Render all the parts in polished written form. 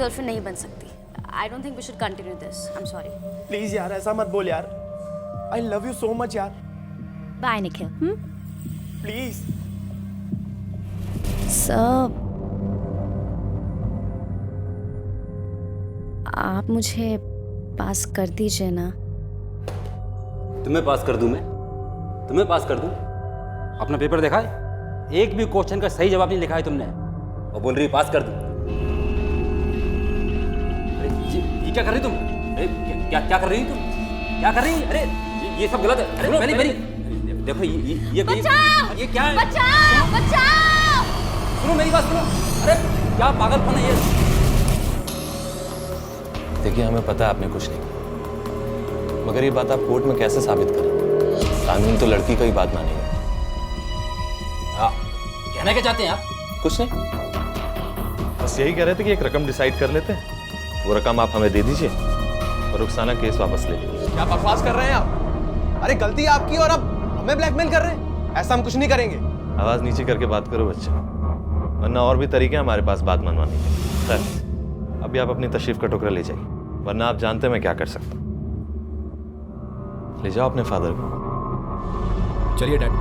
Girlfriend नहीं बन सकती। I don't think we should continue this. I am sorry. Please यार ऐसा मत बोल यार। I love you so much यार। बाय निखिल। प्लीज। सर, आप मुझे पास कर दीजिए ना। तुम्हें पास कर दूं मैं? तुम्हें पास कर दूं? अपना पेपर देखा है? एक भी क्वेश्चन का सही जवाब नहीं लिखा है तुमने और बोल रही पास कर दूं। अरे ये क्या कर रही तुम? अरे क्या कर रही तुम? क्या कर रही? अरे ये सब गलत है। अरे मेरी देखो ये क्या है? बचाओ! सुनो मेरी बात सुनो। अरे क्या पागलपन है ये? देखिए हमें पता है आपने कुछ नहीं किया, मगर ये बात आप कोर्ट में कैसे साबित करें? कानून तो लड़की का ही बात मानेगा। हाँ, कहना क्या चाहते हैं आप? कुछ नहीं, बस यही कह रहे थे कि एक रकम डिसाइड कर लेते हैं, वो रकम आप हमें दे दीजिए और रुखसाना केस वापस ले लीजिए। क्या बकवास कर रहे हैं आप? अरे गलती आपकी और अब हमें ब्लैकमेल कर रहे हैं? ऐसा हम कुछ नहीं करेंगे। आवाज नीचे करके बात करो बच्चे, वरना और भी तरीके हैं हमारे पास बात मनवाने के। खैर अभी आप अपनी तशरीफ का टुकड़ा ले जाइए, वरना आप जानते हैं मैं क्या कर सकता हूँ। ले जाओ अपने फादर को। चलिए डैड।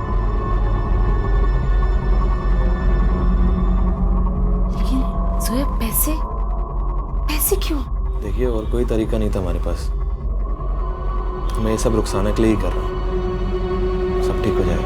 लेकिन ज़ोएब पैसे क्यों? देखिए और कोई तरीका नहीं था हमारे पास, मैं ये सब रुखसाना के लिए ही कर रहा हूँ। सब ठीक हो जाएगा।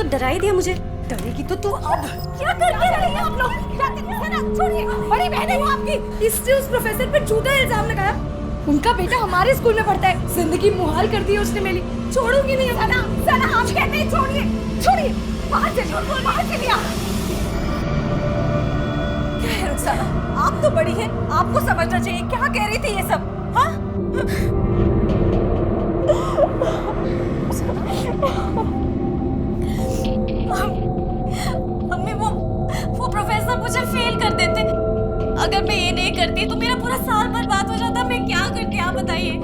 डरा ही दिया मुझे। डरेगी तो तू अब क्या करके रही है आप लोग? छोड़िए, बड़ी बहन है वो आपकी। इससे उस प्रोफेसर पर झूठा इल्जाम लगाया। उनका बेटा हमारे स्कूल में पढ़ता है। जिंदगी मुहाल कर दी है उसने मेरी। छोड़ूंगी नहीं। सना आप कहते हैं छोड़िए। बाहर चलिए, बाहर चलिए आप। क्या है रुखसाना, आप तो बड़ी हैं, आपको समझना चाहिए। क्या कह रही थी ये सब? हाँ मम्मी, वो प्रोफेसर मुझे फेल कर देते। अगर मैं ये नहीं करती तो मेरा पूरा साल बर्बाद हो जाता। मैं क्या करती आप बताइए?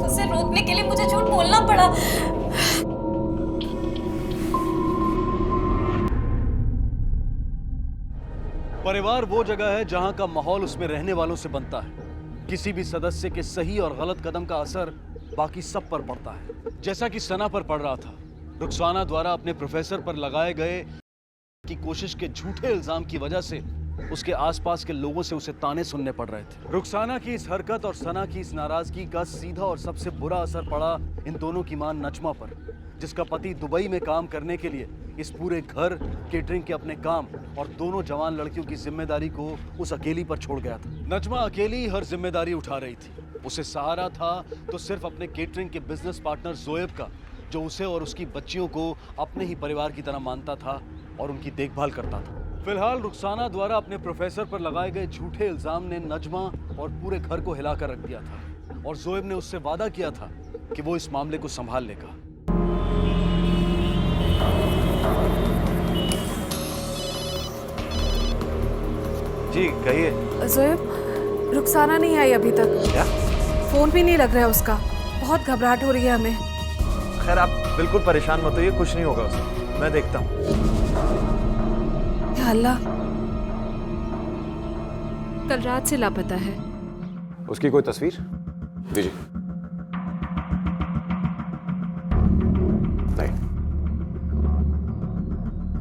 उसे रोकने के लिए मुझे झूठ बोलना पड़ा। परिवार वो जगह है जहां का माहौल उसमें रहने वालों से बनता है। किसी भी सदस्य के सही और गलत कदम का असर बाकी सब पर पड़ता है। जैसा कि सना पर पड़ रहा था, रुखसाना द्वारा अपने प्रोफेसर पर लगाए गए की कोशिश के झूठे इल्जाम की वजह से उसके आसपास के लोगों से उसे ताने सुनने पड़ रहे थे। रुखसाना की इस हरकत और सना की इस नाराजगी का सीधा और सबसे बुरा असर पड़ा इन दोनों की मां नजमा पर, जिसका पति दुबई में काम करने के लिए इस पूरे घर, केटरिंग के अपने काम और दोनों जवान लड़कियों की जिम्मेदारी को उस अकेली पर छोड़ गया था। नजमा अकेली हर जिम्मेदारी उठा रही थी। उसे सहारा था तो सिर्फ अपने केटरिंग के बिजनेस पार्टनर ज़ोएब का, जो उसे और उसकी बच्चियों को अपने ही परिवार की तरह मानता था और उनकी देखभाल करता था। फिलहाल रुखसाना द्वारा अपने प्रोफेसर पर लगाए गए झूठे इल्जाम ने नजमा और पूरे घर को हिलाकर रख दिया था और ज़ोएब ने उससे वादा किया था कि वो इस मामले को संभाल लेगा। जी कहिए। ज़ोएब, रुखसाना नहीं आई अभी तक। क्या? फोन भी नहीं लग रहा है उसका। बहुत घबराहट हो रही है हमें। खैर आप बिल्कुल परेशान मत होइए, कुछ नहीं होगा उसे, मैं देखता हूँ। या अल्लाह, कल रात से लापता है। उसकी कोई तस्वीर दीजिए। नहीं।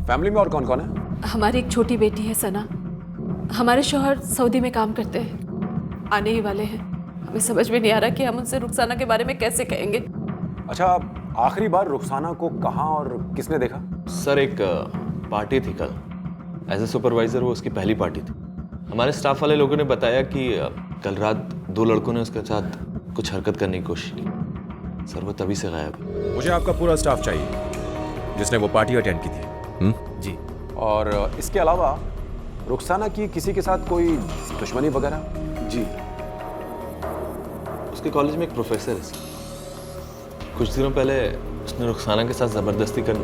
फैमिली में और कौन कौन है? हमारी एक छोटी बेटी है सना। हमारे शौहर सऊदी में काम करते हैं, आने ही वाले हैं। हमें समझ में नहीं आ रहा कि हम उनसे रुखसाना के बारे में कैसे कहेंगे। अच्छा, आखिरी बार रुखसाना को कहाँ और किसने देखा? सर एक पार्टी थी कल, एज ए सुपरवाइजर वो उसकी पहली पार्टी थी। हमारे स्टाफ वाले लोगों ने बताया कि कल रात 2 लड़कों ने उसके साथ कुछ हरकत करने की कोशिश की। सर वो तभी से गायब है। मुझे आपका पूरा स्टाफ चाहिए जिसने वो पार्टी अटेंड की थी। जी। और इसके अलावा रुखसाना की किसी के साथ कोई दुश्मनी वगैरह? जी, उसके कॉलेज में एक प्रोफेसर है। कुछ दिनों पहले उसने रुखसाना के साथ जबरदस्ती कर।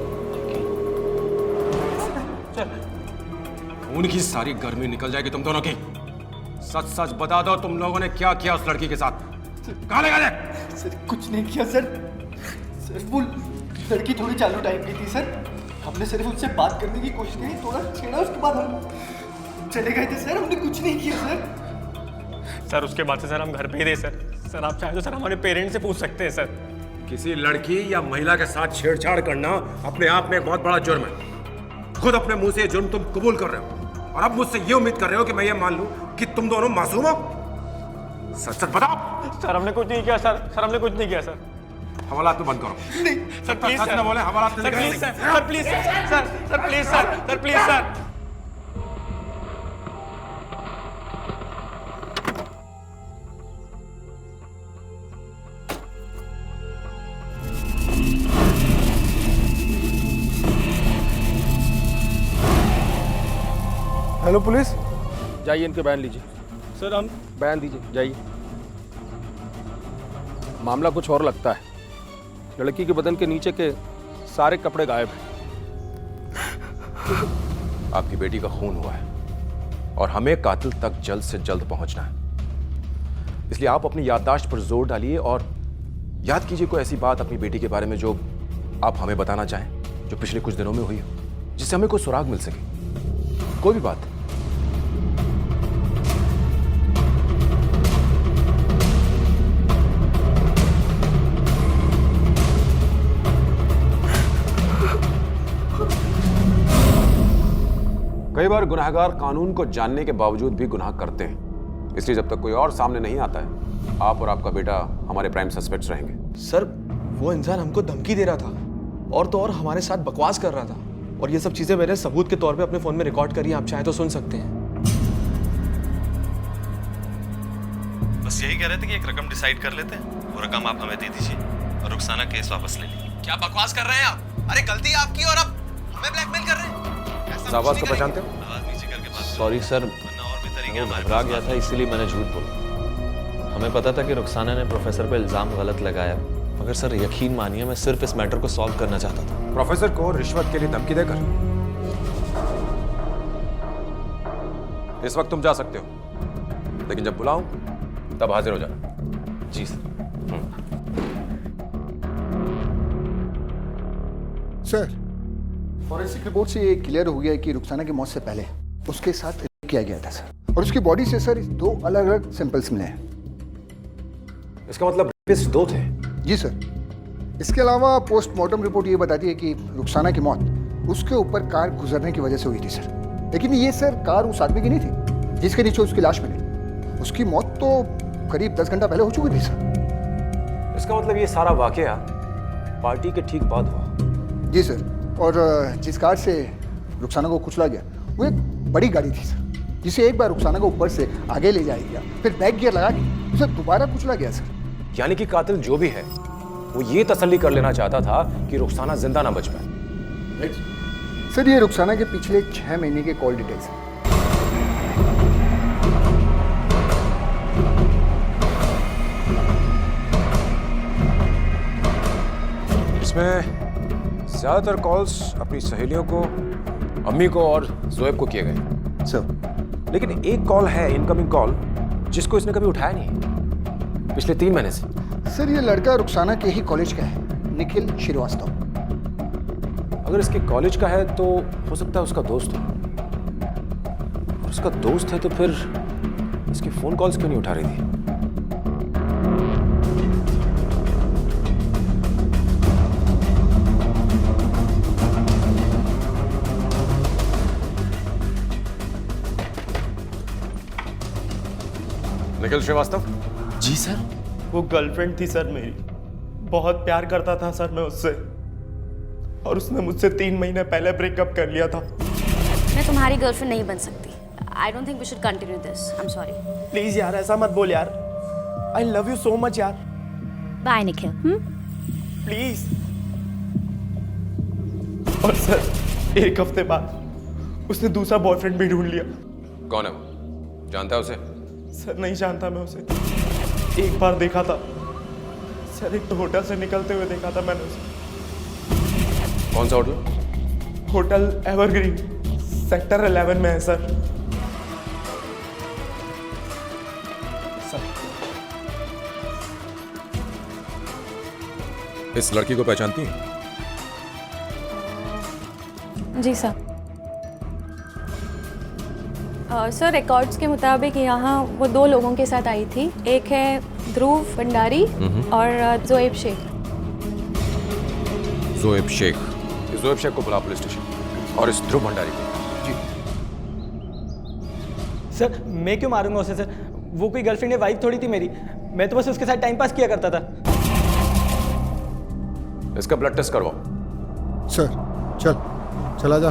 खून की सारी गर्मी निकल जाएगी तुम दोनों की। सच सच बता दो, तुम लोगों ने क्या किया उस लड़की के साथ? कहाँ ले गए? सर कुछ नहीं किया सर। सर वो लड़की थोड़ी चालू टाइप की थी सर। हमने सिर्फ उससे बात करने की कोशिश की, थोड़ा छेड़ा, उसके बाद हम चले गए थे सर। हमने कुछ नहीं किया सर। सर उसके बाद से सर हम घर पे ही थे सर। सर आप चाहे तो सर हमारे पेरेंट्स से पूछ सकते हैं सर। किसी लड़की या महिला के साथ छेड़छाड़ करना अपने आप में एक बहुत बड़ा जुर्म है। खुद अपने मुंह से ये जुर्म तुम कबूल कर रहे हो और अब मुझसे ये उम्मीद कर रहे हो कि मैं ये मान लूं कि तुम दोनों मासूम हो। सच सच बताओ। सर हमने कुछ नहीं किया सर। सर हमने कुछ नहीं किया सर। हवालात तो बंद करो। नहीं सर प्लीज सच सर। न बोले, हवालात sir please sir. Sir please sir. Sir please sir. Sir please sir. Hello police, जाइए इनके बयान लीजिए। सर हम बयान दीजिए, जाइए। मामला कुछ और लगता है। लड़की के बदन के नीचे के सारे कपड़े गायब हैं। आपकी बेटी का खून हुआ है और हमें कातिल तक जल्द से जल्द पहुंचना है। इसलिए आप अपनी याददाश्त पर जोर डालिए और याद कीजिए कोई ऐसी बात अपनी बेटी के बारे में जो आप हमें बताना चाहें, जो पिछले कुछ दिनों में हुई हो, जिससे हमें कोई सुराग मिल सके। कोई भी बात। कई बार गुनहगार कानून को जानने के बावजूद भी गुनाह करते हैं। इसलिए जब तक कोई और सामने नहीं आता है, आप और आपका बेटा हमारे प्राइम सस्पेक्ट्स रहेंगे। सर वो इंसान हमको धमकी दे रहा था और तो और हमारे साथ बकवास कर रहा था, और ये सब चीजें मैंने सबूत के तौर पे अपने फोन में रिकॉर्ड करी है। आप चाहे तो सुन सकते हैं। बस यही कह रहे थे कि एक रकम डिसाइड कर लेते हैं, वो रकम आप हमें दे दीजिए और रुखसाना केस वापस ले लीजिए। क्या बकवास कर रहे हैं आप? अरे गलती आपकी और अब हमें ब्लैकमेल कर रहे हैं। ऐसा आवाज कुछ तो नहीं पहचानते हो? आवाज नीचे करके बात सॉरी सर, वरना और भी तरीके वो घबरा गया था इसीलिए मैंने झूठ बोला। हमें पता था कि रुखसाना ने प्रोफेसर पे इल्जाम गलत लगाया, मगर सर यकीन मानिए मैं सिर्फ इस मैटर को सॉल्व करना चाहता था। प्रोफेसर को रिश्वत के लिए धमकी देकर? इस वक्त तुम जा सकते हो, लेकिन जब बुलाऊं तब हाजिर हो जाना। जी सर। सर, फॉरेंसिक रिपोर्ट से ये क्लियर हो गया है कि रुखसाना की मौत से पहले उसके साथ रेप किया गया था सर, और उसकी बॉडी से सर 2 अलग अलग सैंपल्स मिले हैं। इसका मतलब रेपिस्ट 2 थे? जी सर। इसके अलावा पोस्टमार्टम रिपोर्ट ये बताती है कि रुखसाना की मौत उसके ऊपर कार गुजरने की वजह से हुई थी सर। लेकिन ये सर कार उस आदमी की नहीं थी जिसके नीचे उसकी लाश मिली। उसकी मौत तो करीब 10 घंटा पहले हो चुकी थी सर। इसका मतलब ये सारा वाकया पार्टी के ठीक बाद हुआ? जी सर। और जिस कार से रुखसाना को कुचला गया वो एक बड़ी गाड़ी थी सर, जिसे एक बार रुखसाना को ऊपर से आगे ले जाया गया, फिर बैक गियर लगा के उसे दोबारा कुचला गया सर। यानी कि कातिल जो भी है वो ये तसल्ली कर लेना चाहता था कि रुखसाना जिंदा ना बच पाए। सर ये रुखसाना के पिछले 6 महीने के कॉल डिटेल्स हैं। इसमें ज्यादातर कॉल्स अपनी सहेलियों को, अम्मी को और जोएब को किए गए सर। लेकिन एक कॉल है, इनकमिंग कॉल, जिसको इसने कभी उठाया नहीं पिछले 3 महीने से। सर ये लड़का रुखसाना के ही कॉलेज का है, निखिल श्रीवास्तव। अगर इसके कॉलेज का है तो हो सकता है उसका दोस्त हो। और उसका दोस्त है तो फिर इसकी फोन कॉल्स क्यों नहीं उठा रही थी? निखिल श्रीवास्तव? जी सर। वो गर्लफ्रेंड थी सर मेरी, बहुत प्यार करता था सर मैं उससे, और उसने मुझसे 3 महीने पहले ब्रेकअप कर लिया था। मैं तुम्हारी गर्लफ्रेंड नहीं बन सकती। I don't think we should continue this. I am sorry. Please यार ऐसा मत बोल यार। I love you so much यार। बाय निखिल। प्लीज। और सर 1 हफ्ते बाद उसने दूसरा बॉयफ्रेंड भी ढूंढ लिया। कौन है वो? जानता है उसे? सर नहीं जानता मैं उसे, एक बार देखा था सर, एक तो होटल से निकलते हुए देखा था मैंने उसे। कौन सा होटल? Hotel evergreen. सेक्टर 11 में है सर। इस लड़की को पहचानती हैं? जी सर। सर रिकॉर्ड्स के मुताबिक यहाँ वो 2 लोगों के साथ आई थी। एक है ध्रुव भंडारी और जोएब शेख। जोएब शेख। इस जोएब शेख को बुला पुलिस स्टेशन और इस ध्रुव भंडारी को। सर मैं क्यों मारूंगा उसे सर? वो कोई गर्लफ्रेंड या वाइफ थोड़ी थी मेरी। मैं तो बस उसके साथ टाइम पास किया करता था। इसका ब्लड टेस्ट करवाओ। सर चला जा।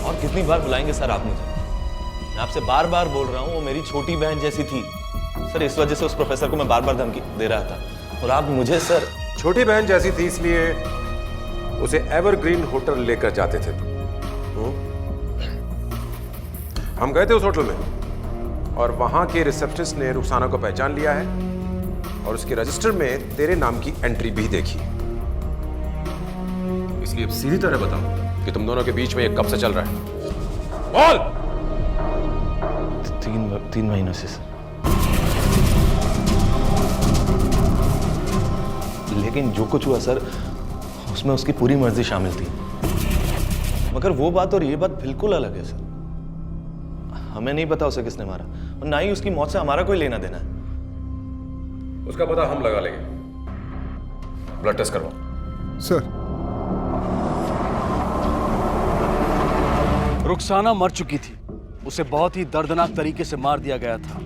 और कितनी बार बुलाएंगे सर आप मुझे? मैं आपसे बार बार बोल रहा हूँ, वो मेरी छोटी बहन जैसी थी सर। इस वजह से उस प्रोफेसर को मैं बार बार धमकी दे रहा था और आप मुझे सर। छोटी बहन जैसी थी इसलिए उसे एवरग्रीन होटल लेकर जाते थे। हम गए थे उस होटल में और वहां के रिसेप्शनिस्ट ने रुखसाना को पहचान लिया है और उसके रजिस्टर में तेरे नाम की एंट्री भी देखी। इसलिए अब सीधी तरह बताओ कि तुम दोनों के बीच में ये कब से चल रहा है? बोल। 3 महीनों से सर। लेकिन जो कुछ हुआ सर, उसमें उसकी पूरी मर्जी शामिल थी। मगर वो बात और ये बात बिल्कुल अलग है सर। हमें नहीं पता उसे किसने मारा और ना ही उसकी मौत से हमारा कोई लेना देना है। उसका पता हम लगा लेंगे। ब्लड टेस्ट करवाओ। सर रुखसाना मर चुकी थी। उसे बहुत ही दर्दनाक तरीके से मार दिया गया था,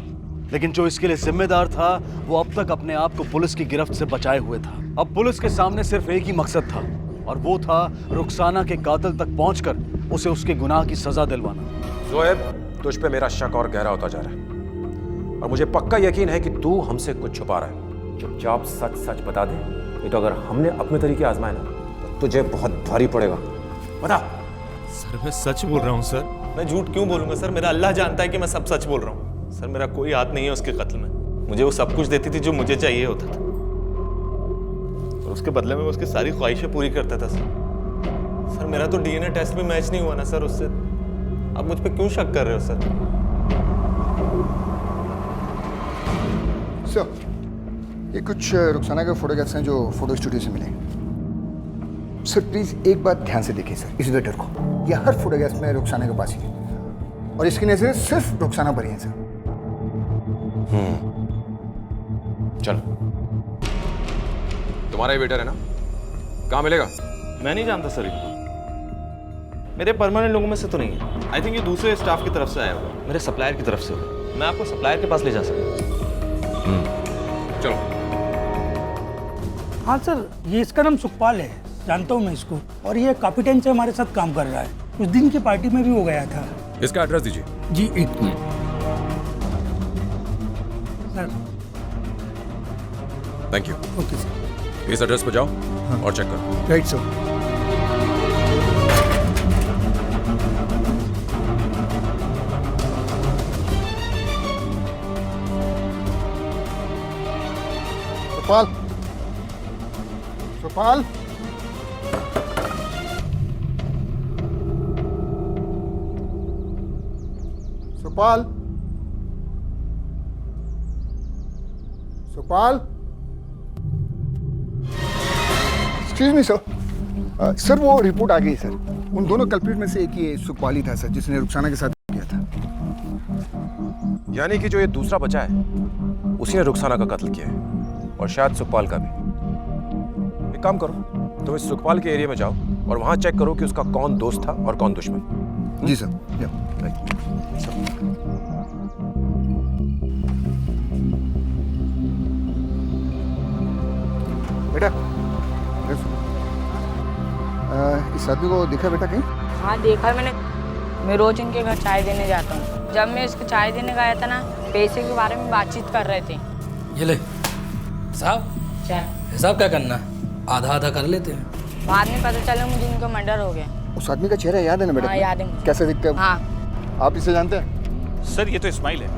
लेकिन जो इसके लिए जिम्मेदार था वो अब तक अपने आप को पुलिस की गिरफ्त से बचाए हुए था। अब पुलिस के सामने सिर्फ एक ही मकसद था और वो था रुखसाना के कातिल तक पहुंचकर उसे उसके गुनाह की सजा दिलवाना। जोएब, तुझ पे मेरा शक और गहरा होता जा रहा है और मुझे पक्का यकीन है कि तू हमसे कुछ छुपा रहा है। चुपचाप सच सच बता दे, नहीं तो अगर हमने अपने तरीके आजमाए ना तो तुझे बहुत भारी पड़ेगा। बता। सर मैं सच बोल रहा हूँ सर। मैं झूठ क्यों बोलूंगा सर? मेरा अल्लाह जानता है कि मैं सब सच बोल रहा हूँ सर। मेरा कोई हाथ नहीं है उसके कत्ल में। मुझे वो सब कुछ देती थी जो मुझे चाहिए होता था और उसके बदले में मैं उसकी सारी ख्वाहिशें पूरी करता था सर। सर मेरा तो डीएनए टेस्ट भी मैच नहीं हुआ ना सर उससे। आप मुझ पे क्यों शक कर रहे हो सर? सर ये कुछ रुखसाना के फोटोग्राफ्स हैं जो फोटो स्टूडियो से मिले। सर प्लीज एक बात ध्यान से देखिए सर, इस वेटर को। ये हर फोटोग्राफ में रुखसाना के पास ही है और इसकी नजरें सिर्फ रुखसाना पर ही है सर। चलो, तुम्हारा ही वेटर है ना? कहाँ मिलेगा? मैं नहीं जानता सर। मेरे परमानेंट लोगों में से तो नहीं है। आई थिंक ये दूसरे स्टाफ की तरफ से आया होगा, मेरे सप्लायर की तरफ से होगा। मैं आपको सप्लायर के पास ले जा सकता हूँ। चलो। हाँ सर, ये इसका नाम सुखपाल है, जानता हूँ मैं इसको। और ये काफी टाइम से हमारे साथ काम कर रहा है। उस दिन की पार्टी में भी वो गया था। इसका एड्रेस दीजिए। जी एक minute sir. Thank you. Okay sir. इस एड्रेस पर जाओ और चेक करो। Right sir. Sukhpal, Sukhpal, Sukhpal, Sukhpal. Excuse me sir. Sir वो रिपोर्ट आ गई सर। उन दोनों कल्प्रिट में से एक ये सुखपाल ही था सर, जिसने रुखसाना के साथ किया था। यानी कि जो ये दूसरा बचा है उसी ने रुखसाना का कत्ल किया है और शायद सुखपाल का भी। एक काम करो, तुम इस सुखपाल के एरिया में जाओ और वहां चेक करो कि उसका कौन दोस्त था और कौन दुश्मन। जी सर। बेटा इस आदमी को देखा बेटा कहीं? हाँ देखा मैंने। मैं रोज इनके घर चाय देने जाता हूँ। जब मैं इसको चाय देने गया था ना, पैसे के बारे में बातचीत कर रहे थे। ये ले साहब, क्या हिसाब क्या करना, आधा आधा कर लेते हैं। बाद में पता चला मुझे इनका मर्डर हो गया। उस आदमी का चेहरा याद है ना बेटा? हाँ याद है। कैसे दिखता है? हाँ। आप इसे जानते हैं? सर ये तो इस्माइल है,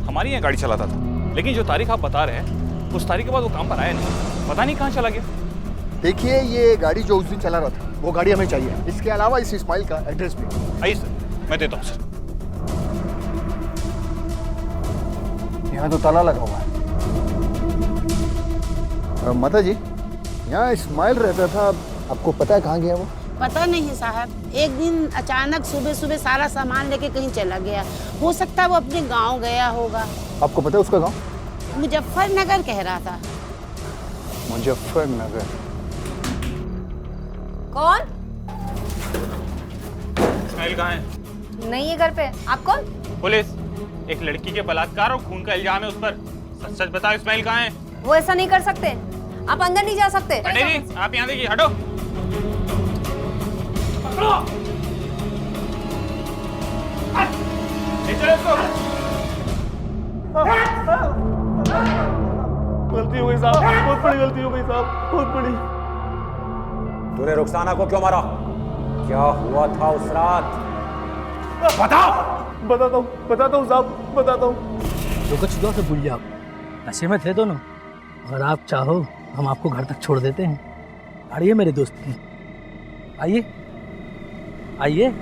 हमारी यहाँ गाड़ी चलाता था। लेकिन जो तारीख आप बता रहे हैं उस तारीख के बाद वो काम पर आया नहीं, पता नहीं कहाँ चला गया। देखिए ये गाड़ी जो उस दिन चला रहा था वो गाड़ी हमें चाहिए। इसके अलावा इस इस्माइल का एड्रेस भी। आइए सर, मैं देता हूँ सर। यहाँ तो ताला लगा हुआ है। माता जी, यहाँ इस्माइल रहता था, आपको पता है कहाँ गया वो? पता नहीं साहब, एक दिन अचानक सुबह सुबह सारा सामान लेके कहीं चला गया। हो सकता है वो अपने गांव गया होगा। आपको पता है उसका गांव? मुजफ्फरनगर कह रहा था। मुजफ्फरनगर। कौन? इस्माइल कहाँ है? नहीं है घर पे। आप कौन? पुलिस। एक लड़की के बलात्कार और खून का इल्जाम है उस पर। सच सच बताओ इस्माइल कहाँ है? वो ऐसा नहीं कर सकते। आप अंदर नहीं जा सकते। पंडित जी, आप यहाँ देखिए, हटो। पकड़ो। ले चलो इसको। गलती हो गई साहब, बहुत बड़ी गलती हो गई साहब, बहुत बड़ी। तूने रुखसाना को क्यों मारा? क्या हुआ था उस रात? बता। बताता हूँ साहब, बताता हूँ। जो कुछ हुआ तो भूल जाओ। नशे में थे दोनों। अगर आप चाहो हम आपको घर तक छोड़ देते हैं। आइए मेरे दोस्त की, आइए आइए।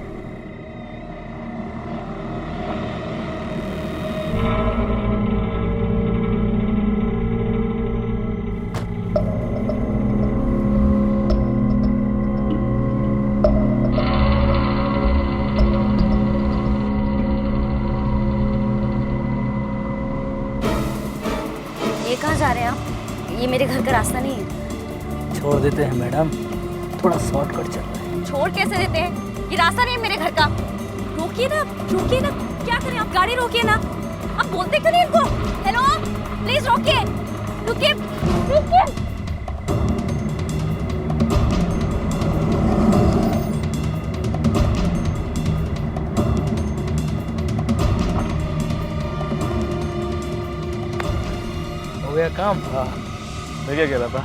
ये कहाँ जा रहे हैं आप? ये मेरे घर का रास्ता नहीं है। छोड़ देते हैं मैडम, थोड़ा शॉर्टकट चल रहा है। छोड़ कैसे देते हैं? ये रास्ता नहीं है मेरे घर का। रोकिए ना, रोकिए ना। क्या करें आप? गाड़ी रोकिए ना। आप बोलते क्यों नहीं इनको? हेलो, प्लीज रोकिए, रुकिए, रुकिए। हो गया काम। हाँ, मैं क्या कह रहा था,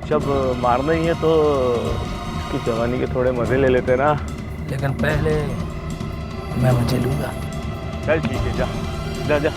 जब मारना ही है तो इसकी जवानी के थोड़े मजे ले लेते ना। लेकिन पहले मैं मजे लूंगा। चल ठीक है, जा जा जा।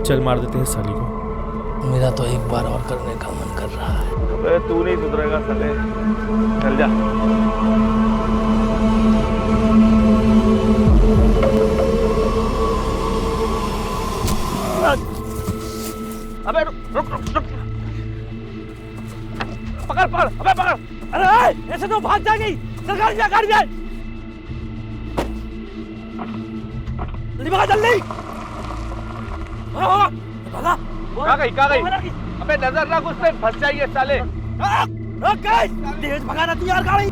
चल मार देते हैं साली को। मेरा तो एक बार और करने का मन कर रहा है। अबे तू नहीं सुधरेगा साले, चल जा। अबे रुक रुक रुक रुक। पकड़ पकड़, अबे पकड़। अरे ऐसे तो भाग जाएगी। चल गाड़ी जा, गाड़ी जा। जल्दी भाग, जल्दी। कहाँ गई? अबे नजर रख उस पे, फंस जाइए साले। तेज भगाना थी यार गाड़ी।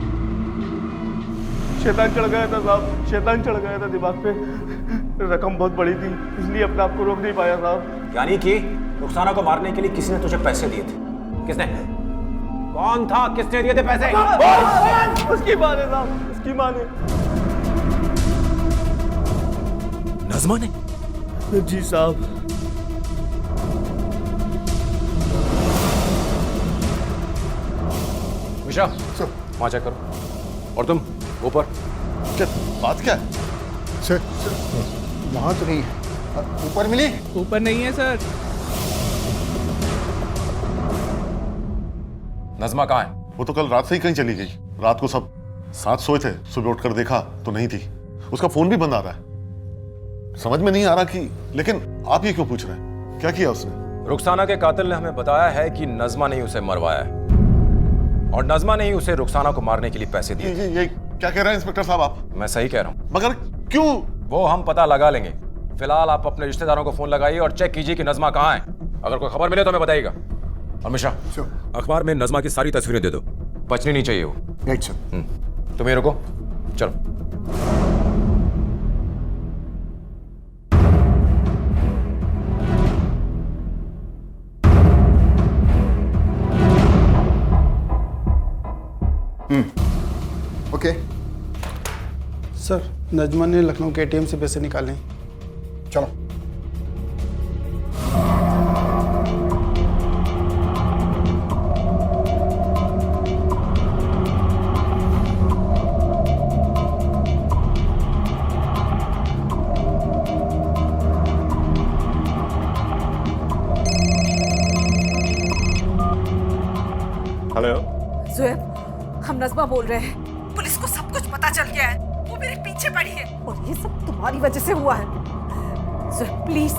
शैतान चढ़ गया था साहब, शैतान चढ़ गया था दिमाग पे। रकम बहुत बड़ी थी, इसलिए अपने आप को रोक नहीं पाया साहब। यानी कि रुखसाना को मारने के लिए किसी ने तुझे पैसे दिए थे? किसने? कौन था? किसने दिए थे पैसे? उसकी माँ ने साहब, उसकी माँ ने। नज़मा ने? जी साहब। मिश्रा, वहाँ चेक करो। और तुम ऊपर। क्या बात क्या है? सर वहाँ तो नहीं है। ऊपर मिली? ऊपर नहीं है सर। नज़मा कहाँ है? वो तो कल रात से ही कहीं चली गई। रात को सब साथ सोए थे, सुबह उठकर देखा तो नहीं थी। उसका फोन भी बंद आ रहा है। समझ में नहीं आ रहा कि, लेकिन आप ये क्यों पूछ रहे हैं? क्या किया उसने? रुखसाना के कातिल ने हमें बताया है कि नज़मा ने ही उसे मरवाया है और नज़मा ने ही उसे रुखसाना को मारने के लिए पैसे दिए। ये क्या कह रहे हैं इंस्पेक्टर साहब आप? मैं सही कह रहा हूँ। मगर क्यों? वो हम पता लगा लेंगे। फिलहाल आप अपने रिश्तेदारों को फोन लगाइए और चेक कीजिए कि नज़मा कहाँ है। अगर कोई खबर मिले तो हमें बताइएगा। और मिश्रा, अखबार में नज़मा की सारी तस्वीरें दे दो, बचनी नहीं चाहिए वो। Right sir. तुम ये रुको, चलो। ओके सर नजमा ने लखनऊ के एटीएम से पैसे निकाले। चलो। हेलो ज़ुएब, हम नज़मा बोल रहे हैं। पुलिस को सब कुछ पता चल गया है। वो मेरे पीछे पड़ी है और ये सब तुम्हारी वजह से हुआ है। ज़ुएब प्लीज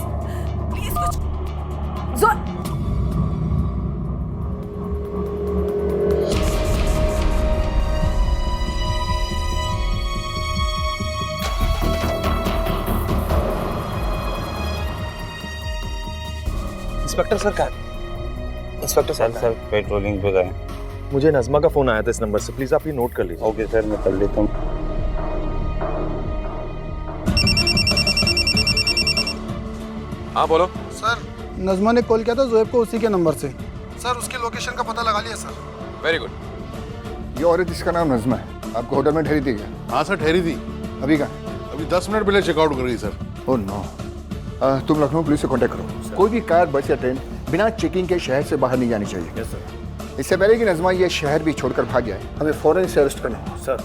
प्लीज कुछ। ज़ुएब इंस्पेक्टर सर कहाँ? इंस्पेक्टर सर पेट्रोलिंग पे गए। मुझे नज़मा का फोन आया था इस नंबर से, प्लीज आप ये नोट कर लीजिए। ओके सर, मैं कर लेता हूँ। हाँ बोलो। सर नजमा ने कॉल किया था ज़ुएब को उसी के नंबर से। सर उसकी लोकेशन का पता लगा लिया सर। Very good. ये औरत जिसका नाम नजमा है आपको होटल में ठहरी थी क्या? हाँ सर ठहरी थी। अभी कहाँ? अभी 10 मिनट पहले चेकआउट कर गई सर। Oh no. तुम लखनऊ पुलिस से कांटेक्ट करो। कोई भी कार, बस या ट्रेन बिना चेकिंग के शहर से बाहर नहीं जानी चाहिए। Yes sir. इससे पहले कि नजमा ये शहर भी छोड़कर भाग जाए, हमें फौरन इसे अरेस्ट करना है। सर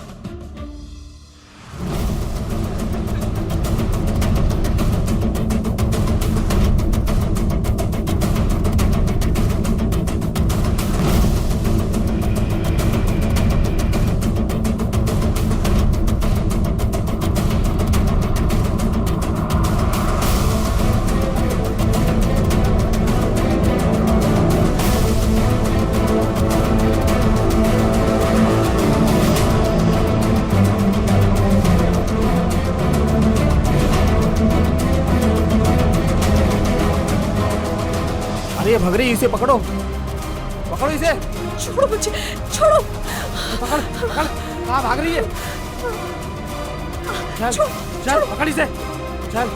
अरे भग रही, इसे पकड़ो, पकड़ो इसे। छोड़ो मुझे, छोड़ो। पकड़ पकड़, कहाँ भाग रही है? चल चल पकड़ इसे, चल।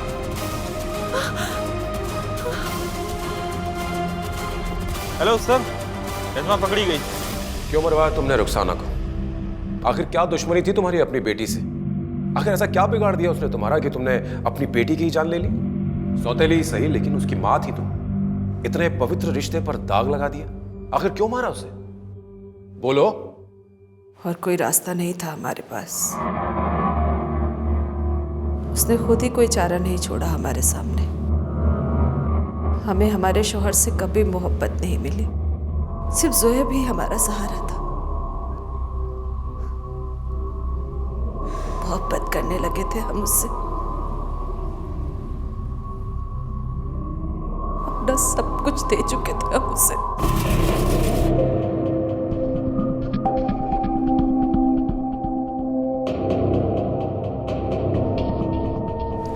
हेलो सर, नजमा पकड़ी गई। क्यों मरवाया तुमने रुखसाना को? आखिर क्या दुश्मनी थी तुम्हारी अपनी बेटी से? आखिर ऐसा क्या बिगाड़ दिया उसने तुम्हारा कि तुमने अपनी बेटी की ही जान ले ली? सौतेली सही, लेकिन उसकी मां थी तुम। इतने पवित्र रिश्ते पर दाग लगा दिया। आखिर क्यों मारा उसे? बोलो। और कोई रास्ता नहीं था हमारे पास। उसने खुद ही कोई चारा नहीं छोड़ा हमारे सामने। हमें हमारे शौहर से कभी मोहब्बत नहीं मिली, सिर्फ ज़ुएब ही हमारा सहारा था। मोहब्बत करने लगे थे हम उससे, अपना सब कुछ दे चुके थे हम उसे।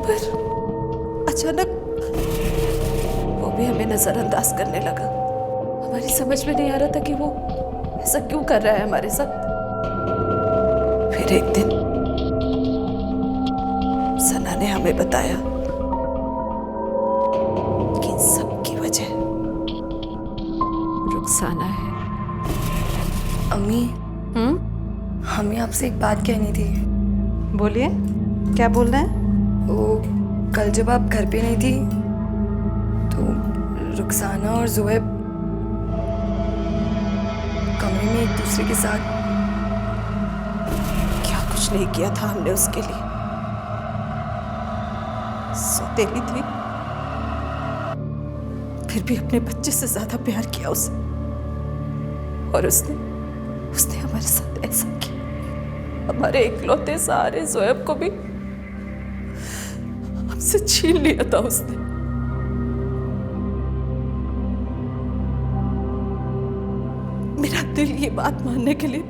पर अचानक वो भी हमें नजरअंदाज करने लगा। हमारी समझ में नहीं आ रहा था कि वो ऐसा क्यों कर रहा है हमारे साथ। फिर एक दिन सना ने हमें बताया कि इन सब की वजह रुखसाना है। अम्मी, हमें आपसे एक बात कहनी थी। बोलिए, क्या बोल रहे हैं? वो कल जब आप घर पे नहीं थी तो रुखसाना और ज़ुएब कमरे में एक दूसरे के साथ। क्या कुछ नहीं किया था हमने उसके लिए। सौतेली थी, फिर भी अपने बच्चे से ज्यादा प्यार किया उसे। और उसने हमारे साथ ऐसा किया। हमारे इकलौते सहारे ज़ुएब को भी हमसे छीन लिया था उसने। मेरा दिल ये बात मानने के लिए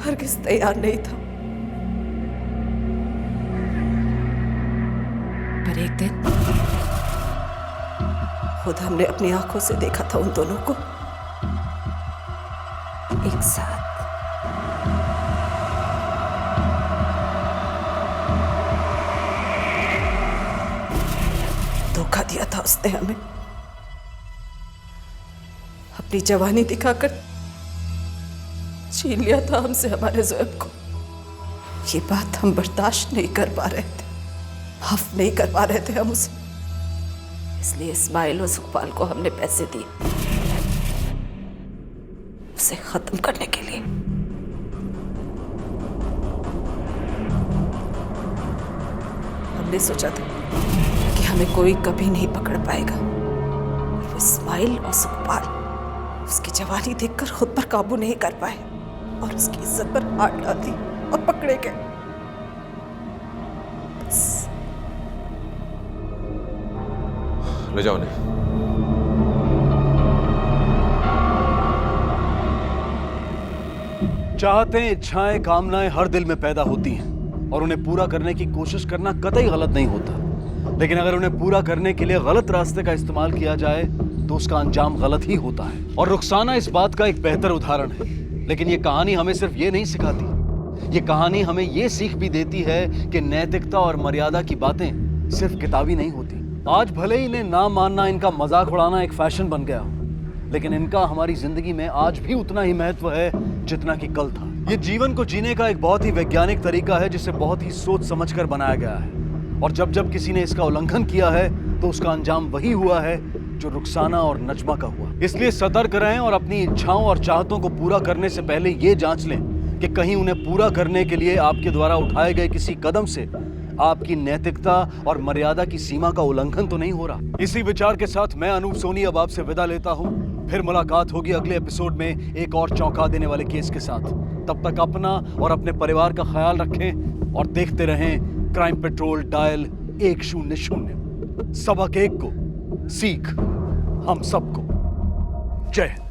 हरगिज़ तैयार नहीं था। पर एक दिन खुद हमने अपनी आंखों से देखा था उन दोनों को एक साथ। धोखा दिया था उसने हमें, अपनी जवानी दिखाकर छीन लिया था हमसे हमारे ज़ुएब को। ये बात हम बर्दाश्त नहीं कर पा रहे थे, माफ नहीं कर पा रहे थे हम उसे। इसलिए इस्माइल और सुखपाल को हमने पैसे दिए उसे खत्म करने के लिए। हमने सोचा था कि हमें कोई कभी नहीं पकड़ पाएगा। वो इस्माइल और सुखपाल उसकी जवानी देखकर खुद पर काबू नहीं कर पाए और उसकी इज्जत पर हाथ डाल दी और पकड़े गए। ले जाओ उन्हें। चाहते इच्छाएं कामनाएं हर दिल में पैदा होती हैं और उन्हें पूरा करने की कोशिश करना कतई गलत नहीं होता, लेकिन अगर उन्हें पूरा करने के लिए गलत रास्ते का इस्तेमाल किया जाए तो उसका अंजाम गलत ही होता है। और रुखसाना इस बात का एक बेहतर उदाहरण है। लेकिन ये कहानी हमें सिर्फ ये नहीं सिखाती, ये कहानी हमें ये सीख भी देती है कि नैतिकता और मर्यादा की बातें सिर्फ किताबी नहीं होती। आज भले ही इन्हें ना मानना, इनका मजाक उड़ाना एक फैशन बन गया हो, लेकिन इनका हमारी जिंदगी में आज भी उतना ही महत्व है जितना कि कल था। ये जीवन को जीने का एक बहुत ही वैज्ञानिक तरीका है जिसे बहुत ही सोच समझकर बनाया गया है, और जब जब किसी ने इसका उल्लंघन किया है तो उसका अंजाम वही हुआ है जो रुखसाना और नजमा का हुआ। इसलिए सतर्क रहें और अपनी इच्छाओं और चाहतों को पूरा करने से पहले ये जांच लें कि कहीं उन्हें पूरा करने के लिए आपके द्वारा उठाए गए किसी कदम से आपकी नैतिकता और मर्यादा की सीमा का उल्लंघन तो नहीं हो रहा। इसी विचार के साथ मैं अनूप सोनी अब आपसे विदा लेता हूं। फिर मुलाकात होगी अगले एपिसोड में एक और चौंका देने वाले केस के साथ। तब तक अपना और अपने परिवार का ख्याल रखें और देखते रहें क्राइम पेट्रोल डायल 100। सबक एक को सीख हम सबको। जय हिंद।